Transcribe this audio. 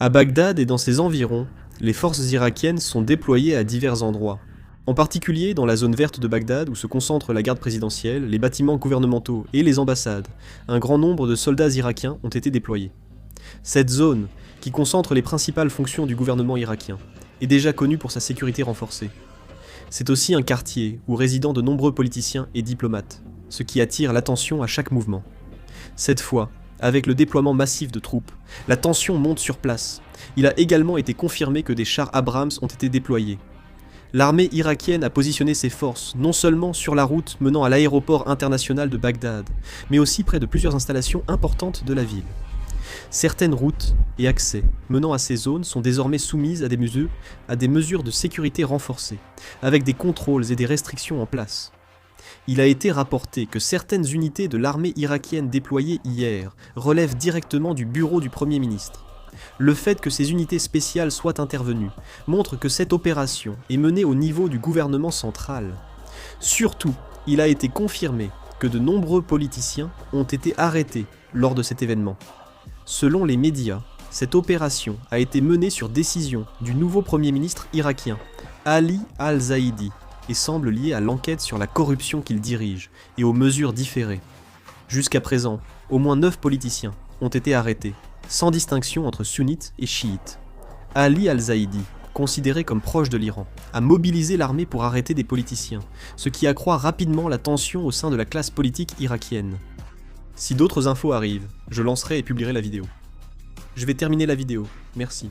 À Bagdad et dans ses environs, les forces irakiennes sont déployées à divers endroits. En particulier dans la zone verte de Bagdad où se concentre la garde présidentielle, les bâtiments gouvernementaux et les ambassades, un grand nombre de soldats irakiens ont été déployés. Cette zone, qui concentre les principales fonctions du gouvernement irakien, est déjà connue pour sa sécurité renforcée. C'est aussi un quartier où résident de nombreux politiciens et diplomates, ce qui attire l'attention à chaque mouvement. Cette fois, avec le déploiement massif de troupes, la tension monte sur place. Il a également été confirmé que des chars Abrams ont été déployés. L'armée irakienne a positionné ses forces non seulement sur la route menant à l'aéroport international de Bagdad, mais aussi près de plusieurs installations importantes de la ville. Certaines routes et accès menant à ces zones sont désormais soumises à des mesures de sécurité renforcées, avec des contrôles et des restrictions en place. Il a été rapporté que certaines unités de l'armée irakienne déployées hier relèvent directement du bureau du Premier ministre. Le fait que ces unités spéciales soient intervenues montre que cette opération est menée au niveau du gouvernement central. Surtout, il a été confirmé que de nombreux politiciens ont été arrêtés lors de cet événement. Selon les médias, cette opération a été menée sur décision du nouveau Premier ministre irakien, Ali al-Zaidi, et semble liée à l'enquête sur la corruption qu'il dirige et aux mesures différées. Jusqu'à présent, au moins 9 politiciens ont été arrêtés, sans distinction entre sunnites et chiites. Ali al-Zaidi, considéré comme proche de l'Iran, a mobilisé l'armée pour arrêter des politiciens, ce qui accroît rapidement la tension au sein de la classe politique irakienne. Si d'autres infos arrivent, je lancerai et publierai la vidéo. Je vais terminer la vidéo, merci.